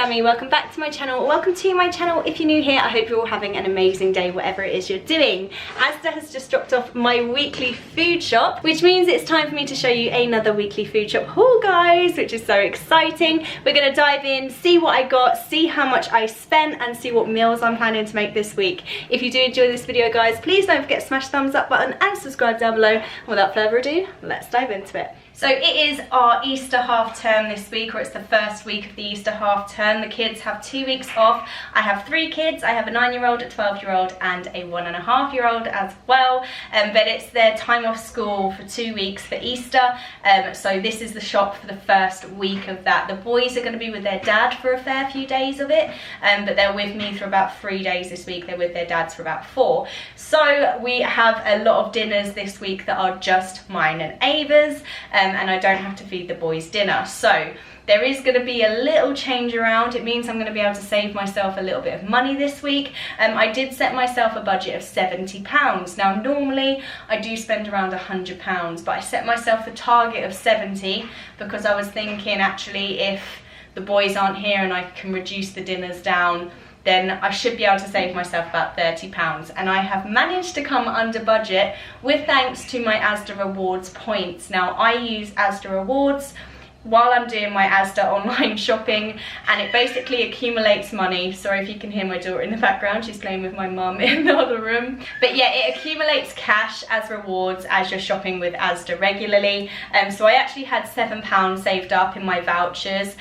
Sammy, welcome back to my channel. Welcome to my channel. If you're new here, I hope you're all having an amazing day, whatever it is you're doing. Asda has just dropped off my weekly food shop, which means it's time for me to show you another weekly food shop haul, guys, which is so exciting. We're gonna dive in, see what I got, see how much I spent, and see what meals I'm planning to make this week. If you do enjoy this video, guys, please don't forget to smash the thumbs up button and subscribe down below. And without further ado, let's dive into it. So it is our Easter half term this week, or it's the first week of the Easter half term. The kids have 2 weeks off. I have 3 kids. I have a 9-year-old, a 12-year-old and a 1.5-year-old as well. But it's their time off school for 2 weeks for Easter. So this is the shop for the first week of that. The boys are going to be with their dad for a fair few days of it, but they're with me for about 3 days this week. They're with their dads for about 4. So we have a lot of dinners this week that are just mine and Ava's. And I don't have to feed the boys dinner. So there is going to be a little change around. It means I'm going to be able to save myself a little bit of money this week. I did set myself a budget of £70. Now normally I do spend around £100, but I set myself a target of 70 because I was thinking actually if the boys aren't here and I can reduce the dinners down, then I should be able to save myself about £30, and I have managed to come under budget with thanks to my Asda Rewards points. Now I use Asda Rewards while I'm doing my Asda online shopping, and it basically accumulates money. Sorry if you can hear my daughter in the background, she's playing with my mum in the other room. But yeah, it accumulates cash as rewards as you're shopping with Asda regularly. So I actually had £7 saved up in my vouchers.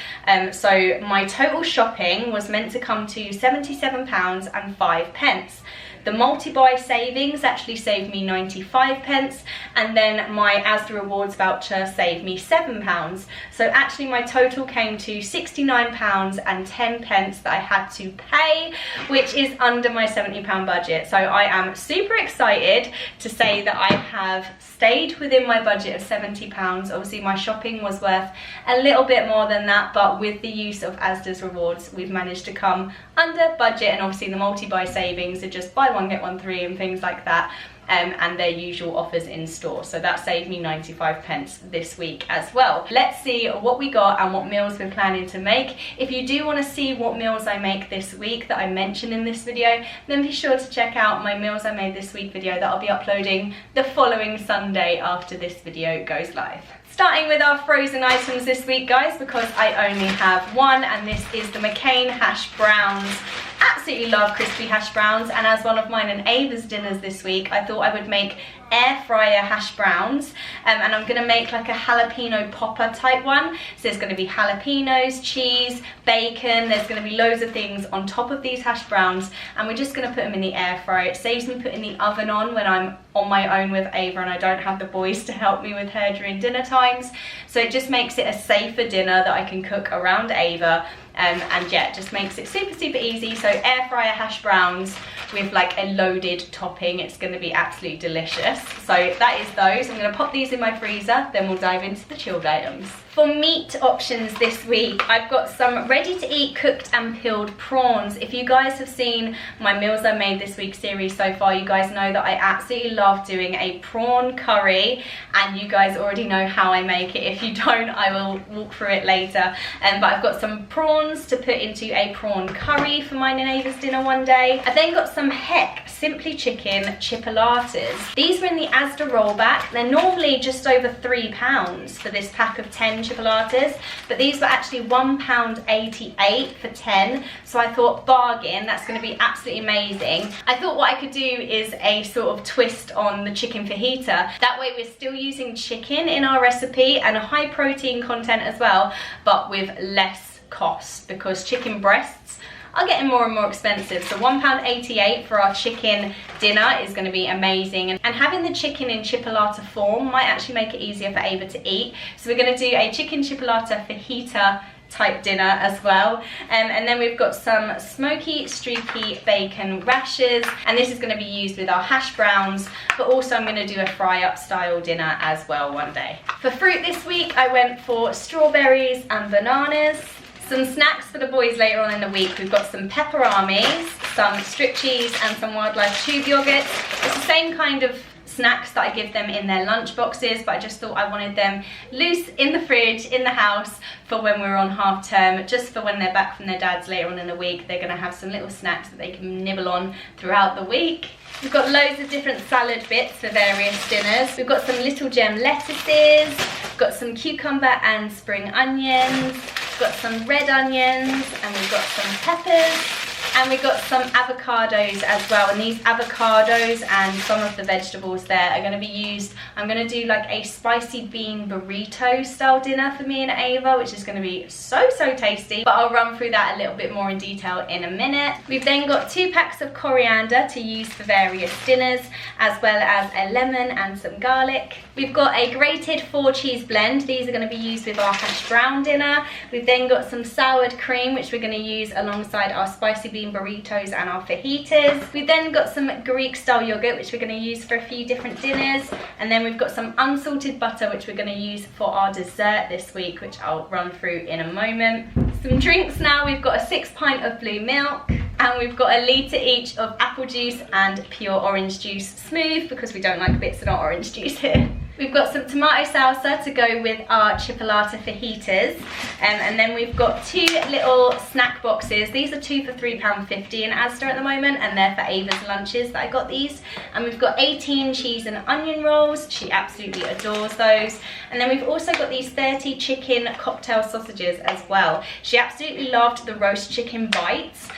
So my total shopping was meant to come to £77 and 5 pence. The multi-buy savings actually saved me 95 pence, and then my Asda Rewards voucher saved me £7. So actually my total came to £69 and 10 pence that I had to pay, which is under my £70 budget. So I am super excited to say that I have stayed within my budget of £70. Obviously my shopping was worth a little bit more than that, but with the use of Asda's Rewards, we've managed to come under budget, and obviously the multi-buy savings are just buy one get one free and things like that, and their usual offers in store. So that saved me 95 pence this week as well. Let's see what we got and what meals we're planning to make. If you do want to see what meals I make this week that I mentioned in this video, then be sure to check out my meals I made this week video that I'll be uploading the following Sunday after this video goes live. Starting with our frozen items this week, guys, because I only have one, and this is the McCain hash browns. Absolutely love crispy hash browns, and as one of mine and Ava's dinners this week, I thought I would make air fryer hash browns, and I'm gonna make like a jalapeno popper type one. So there's gonna be jalapenos, cheese, bacon, there's gonna be loads of things on top of these hash browns, and we're just gonna put them in the air fryer. It saves me putting the oven on when I'm on my own with Ava and I don't have the boys to help me with her during dinner times. So it just makes it a safer dinner that I can cook around Ava. And yeah, it just makes it super easy. So air fryer hash browns with like a loaded topping. It's going to be absolutely delicious. So that is those. I'm going to pop these in my freezer, then we'll dive into the chilled items. For meat options this week, I've got some ready to eat cooked and peeled prawns. If you guys have seen my meals I made this week series so far, you guys know that I absolutely love doing a prawn curry, and you guys already know how I make it. If you don't, I will walk through it later. But I've got some prawns to put into a prawn curry for mine and Ava's dinner one day. I then got some Heck Simply Chicken chipolatas. These were in the Asda rollback. They're normally just over £3 for this pack of 10 chipolatas, but these were actually £1.88 for 10. So I thought, bargain, that's going to be absolutely amazing. I thought what I could do is a sort of twist on the chicken fajita. That way we're still using chicken in our recipe and a high protein content as well, but with less cost, because chicken breasts are getting more and more expensive. So £1.88 for our chicken dinner is going to be amazing, and having the chicken in chipolata form might actually make it easier for Ava to eat. So we're going to do a chicken chipolata fajita type dinner as well, and then we've got some smoky streaky bacon rashers, and this is going to be used with our hash browns, but also I'm going to do a fry up style dinner as well one day. For fruit this week, I went for strawberries and bananas. Some snacks for the boys later on in the week. We've got some pepperamis, some strip cheese and some wildlife tube yogurt. It's the same kind of snacks that I give them in their lunch boxes, but I just thought I wanted them loose in the fridge, in the house, for when we're on half term, just for when they're back from their dads later on in the week. They're gonna have some little snacks that they can nibble on throughout the week. We've got loads of different salad bits for various dinners. We've got some little gem lettuces, we've got some cucumber and spring onions, we've got some red onions, and we've got some peppers, and we've got some avocados as well. And these avocados and some of the vegetables there are going to be used. I'm going to do like a spicy bean burrito style dinner for me and Ava, which is going to be so tasty, but I'll run through that a little bit more in detail in a minute. We've then got 2 packs of coriander to use for various dinners, as well as a lemon and some garlic. We've got a grated 4 cheese blend. These are going to be used with our hash brown dinner. We've then got some soured cream, which we're going to use alongside our spicy bean burritos and our fajitas. We've then got some Greek style yogurt, which we're going to use for a few different dinners, and then we've got some unsalted butter, which we're going to use for our dessert this week, which I'll run through in a moment. Some drinks now. We've got a 6 pint of blue milk, and we've got a litre each of apple juice and pure orange juice smooth, because we don't like bits of our orange juice here. We've got some tomato salsa to go with our chipolata fajitas, and then we've got 2 little snack boxes. These are 2 for £3.50 in Asda at the moment, and they're for Ava's lunches that I got these. And we've got 18 cheese and onion rolls. She absolutely adores those. And then we've also got these 30 chicken cocktail sausages as well. She absolutely loved the roast chicken bites.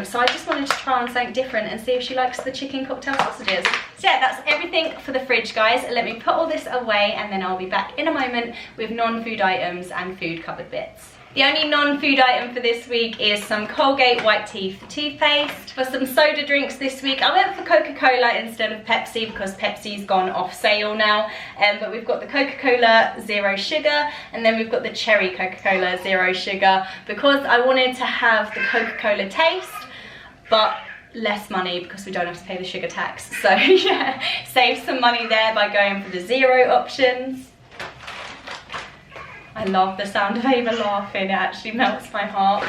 So I just wanted to try on something different and see if she likes the chicken cocktail sausages. So yeah, that's everything for the fridge, guys. Let me put all this away, and then I'll be back in a moment with non-food items and food cupboard bits. The only non-food item for this week is some Colgate White Teeth toothpaste. For some soda drinks this week, I went for Coca-Cola instead of Pepsi because Pepsi's gone off sale now. But we've got the Coca-Cola Zero Sugar, and then we've got the Cherry Coca-Cola Zero Sugar, because I wanted to have the Coca-Cola taste, but less money because we don't have to pay the sugar tax. So yeah, save some money there by going for the zero options. I love the sound of Ava laughing, it actually melts my heart.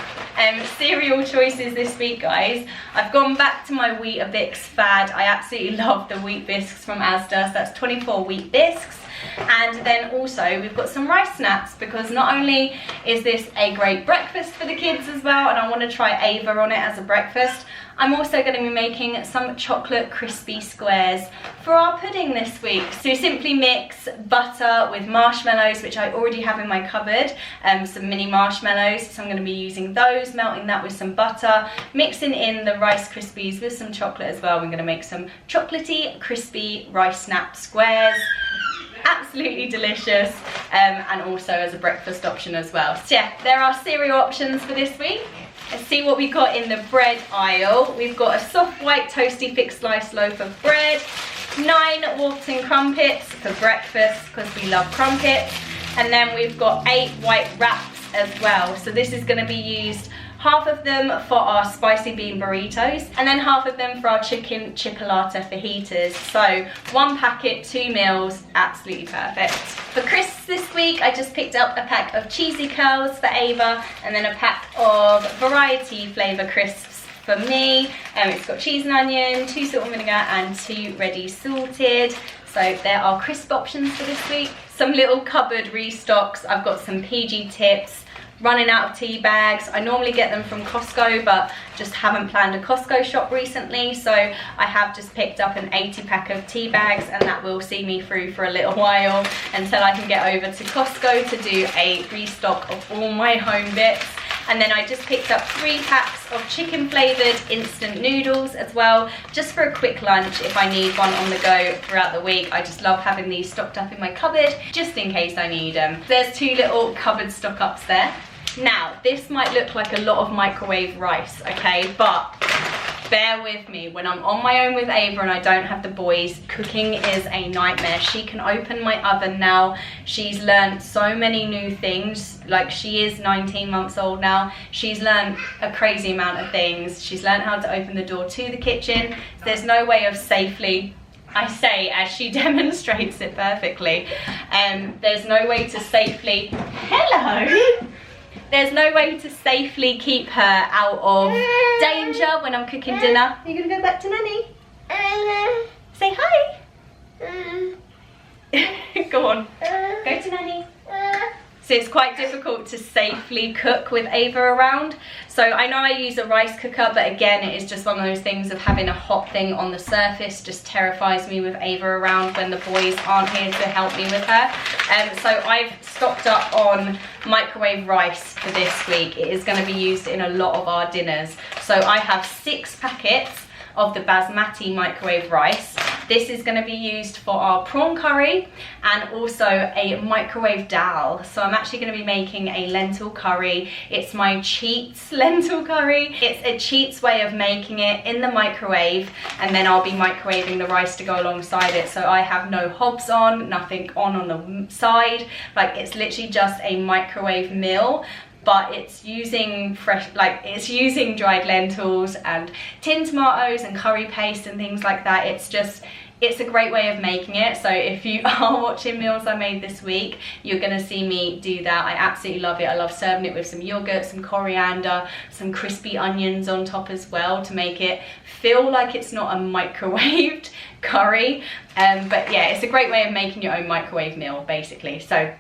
Cereal choices this week, guys. I've gone back to my Weetabix fad. I absolutely love the wheat bisques from Asda, so that's 24 wheat bisques. And then also we've got some rice snacks, because not only is this a great breakfast for the kids as well, and I want to try Ava on it as a breakfast, I'm also going to be making some chocolate crispy squares for our pudding this week. So simply mix butter with marshmallows, which I already have in my cupboard, some mini marshmallows, so I'm going to be using those, melting that with some butter, mixing in the Rice Krispies with some chocolate as well. We're going to make some chocolatey crispy rice snap squares. Absolutely delicious, and also as a breakfast option as well. So yeah, there are cereal options for this week. Let's see what we got in the bread aisle. We've got a soft white toasty thick sliced loaf of bread, 9 Walton crumpets for breakfast because we love crumpets, and then we've got 8 white wraps as well. So this is going to be used, half of them for our spicy bean burritos, and then half of them for our chicken chipolata fajitas. So 1 packet, 2 meals, absolutely perfect. For crisps this week, I just picked up a pack of cheesy curls for Ava, and then a pack of variety flavour crisps for me. It's got cheese and onion, 2 salt and vinegar, and 2 ready salted. So there are crisp options for this week. Some little cupboard restocks. I've got some PG tips, running out of tea bags. I normally get them from Costco, but just haven't planned a Costco shop recently, so I have just picked up an 80 pack of tea bags, and that will see me through for a little while until I can get over to Costco to do a restock of all my home bits. And then I just picked up 3 packs of chicken flavoured instant noodles as well, just for a quick lunch if I need one on the go throughout the week. I just love having these stocked up in my cupboard just in case I need them. There's 2 little cupboard stock ups there. Now, this might look like a lot of microwave rice, okay, but bear with me. When I'm on my own with Ava and I don't have the boys, cooking is a nightmare. She can open my oven now. She's learned so many new things. Like, she is 19 months old now. She's learned a crazy amount of things. She's learned how to open the door to the kitchen. There's no way of safely, I say as she demonstrates it perfectly, there's no way to safely, hello! There's no way to safely keep her out of danger when I'm cooking dinner. Are you gonna go back to Nanny? Say hi. Go on, go to Nanny. So it's quite difficult to safely cook with Ava around. So I know I use a rice cooker, but again, it is just one of those things of having a hot thing on the surface just terrifies me with Ava around when the boys aren't here to help me with her. So I've stocked up on microwave rice for this week. It is going to be used in a lot of our dinners. So I have 6 packets of the basmati microwave rice. This is going to be used for our prawn curry and also a microwave dal. So I'm actually going to be making a lentil curry. It's my Cheats lentil curry. It's a Cheats way of making it in the microwave, and then I'll be microwaving the rice to go alongside it. So I have no hobs on, nothing on the side. Like, it's literally just a microwave meal. But it's using it's using dried lentils and tinned tomatoes and curry paste and things like that. It's a great way of making it. So if you are watching meals I made this week, you're gonna see me do that. I absolutely love it. I love serving it with some yogurt, some coriander, some crispy onions on top as well to make it feel like it's not a microwaved curry. But yeah, it's a great way of making your own microwave meal, basically. So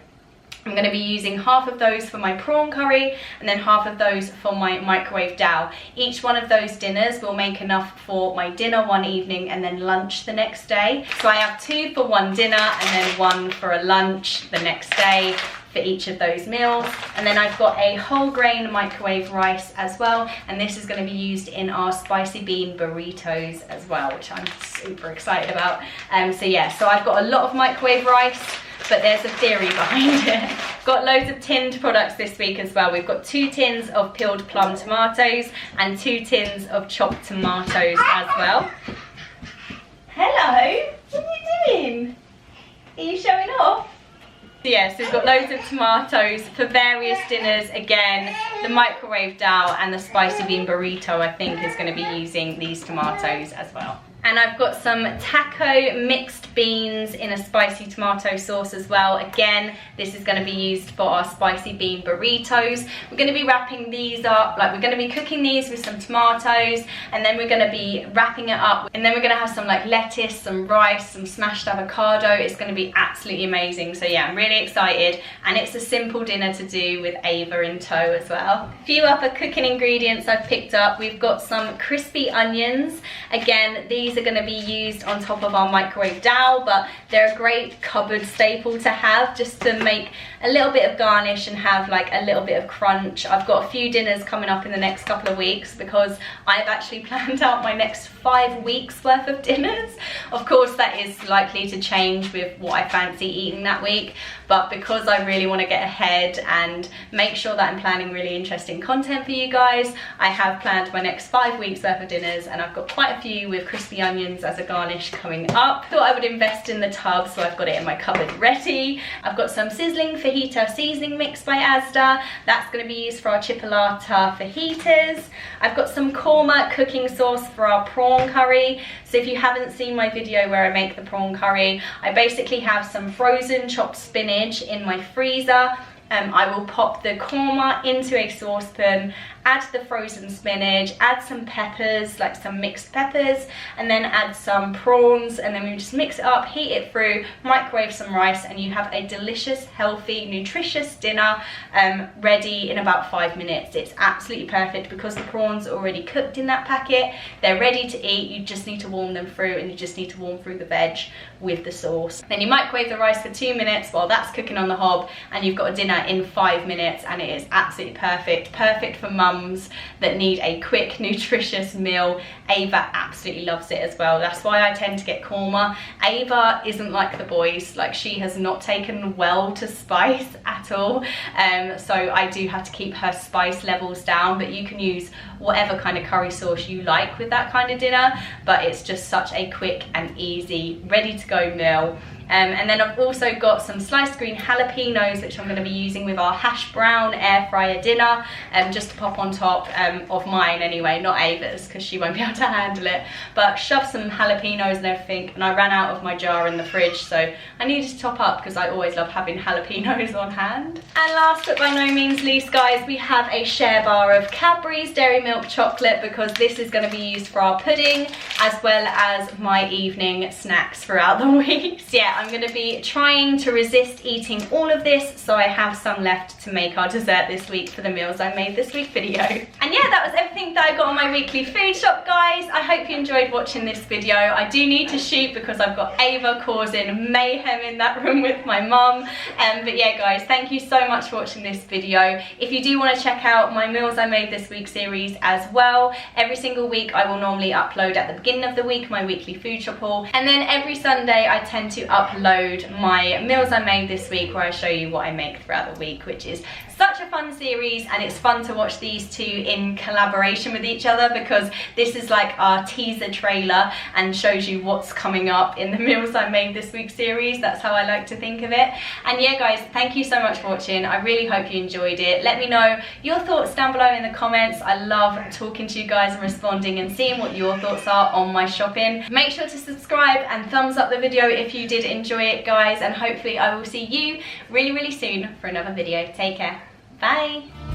I'm going to be using half of those for my prawn curry and then half of those for my microwave dal. Each one of those dinners will make enough for my dinner one evening and then lunch the next day. So I have 2 for one dinner and then 1 for a lunch the next day for each of those meals. And then I've got a whole grain microwave rice as well, and this is going to be used in our spicy bean burritos as well, which I'm super excited about. So yeah, so I've got a lot of microwave rice, but there's a theory behind it. Got loads of tinned products this week as well. We've got 2 tins of peeled plum tomatoes and 2 tins of chopped tomatoes as well. Hello, what are you doing? Are you showing off? So yeah, so we've got loads of tomatoes for various dinners. Again, the microwave dal and the spicy bean burrito, I think, is going to be using these tomatoes as well. And I've got some taco mixed beans in a spicy tomato sauce as well. Again, this is going to be used for our spicy bean burritos. We're going to be wrapping these up, like we're going to be cooking these with some tomatoes, and then we're going to be wrapping it up, and then we're going to have some like lettuce, some rice, some smashed avocado. It's going to be absolutely amazing. So yeah, I'm really excited, and it's a simple dinner to do with Ava in tow as well. A few other cooking ingredients I've picked up. We've got some crispy onions. Again, these are going to be used on top of our microwave dal, but they're a great cupboard staple to have just to make a little bit of garnish and have like a little bit of crunch. I've got a few dinners coming up in the next couple of weeks because I've actually planned out my next 5 weeks worth of dinners. Of course, that is likely to change with what I fancy eating that week, but because I really want to get ahead and make sure that I'm planning really interesting content for you guys, I have planned my next 5 weeks worth of dinners, and I've got quite a few with crispy onions as a garnish coming up. Thought I would invest in the tub, so I've got it in my cupboard ready. I've got some sizzling fajita seasoning mix by Asda. That's going to be used for our chipolata fajitas. I've got some korma cooking sauce for our prawn curry. So if you haven't seen my video where I make the prawn curry, I basically have some frozen chopped spinach in my freezer. I will pop the korma into a saucepan, add the frozen spinach, add some peppers, like some mixed peppers, and then add some prawns, and then we just mix it up, heat it through, microwave some rice, and you have a delicious, healthy, nutritious dinner ready in about 5 minutes. It's absolutely perfect because the prawns are already cooked in that packet. They're ready to eat. You just need to warm them through, and you just need to warm through the veg with the sauce. Then you microwave the rice for 2 minutes while that's cooking on the hob, and you've got a dinner in 5 minutes, and it is absolutely perfect. Perfect for mums that need a quick, nutritious meal. Ava absolutely loves it as well. That's why I tend to get korma. Ava isn't like the boys. Like, she has not taken well to spice at all. So I do have to keep her spice levels down, but you can use whatever kind of curry sauce you like with that kind of dinner. But it's just such a quick and easy, ready to go meal. And then I've also got some sliced green jalapenos, which I'm going to be using with our hash brown air fryer dinner, just to pop on top of mine anyway, not Ava's, because she won't be able to handle it. But shove some jalapenos and everything, and I ran out of my jar in the fridge, so I needed to top up because I always love having jalapenos on hand. And last but by no means least, guys, we have a share bar of Cadbury's Dairy Milk Chocolate, because this is going to be used for our pudding as well as my evening snacks throughout the week. So yeah, I'm going to be trying to resist eating all of this, so I have some left to make our dessert this week for the meals I made this week video. And yeah, that was everything that I got on my weekly food shop, guys. I hope you enjoyed watching this video. I do need to shoot because I've got Ava causing mayhem in that room with my mum. But yeah, guys, thank you so much for watching this video. If you do want to check out my meals I made this week series as well, every single week I will normally upload at the beginning of the week my weekly food shop haul, and then every Sunday I tend to upload my meals I made this week, where I show you what I make throughout the week, which is such a fun series, and it's fun to watch these two in collaboration with each other, because this is like our teaser trailer and shows you what's coming up in the meals I made this week series. That's how I like to think of it. And yeah, guys, thank you so much for watching. I really hope you enjoyed it. Let me know your thoughts down below in the comments. I love talking to you guys and responding and seeing what your thoughts are on my shopping. Make sure to subscribe and thumbs up the video if you did enjoy it, guys, and hopefully I will see you really, really soon for another video. Take care. Bye.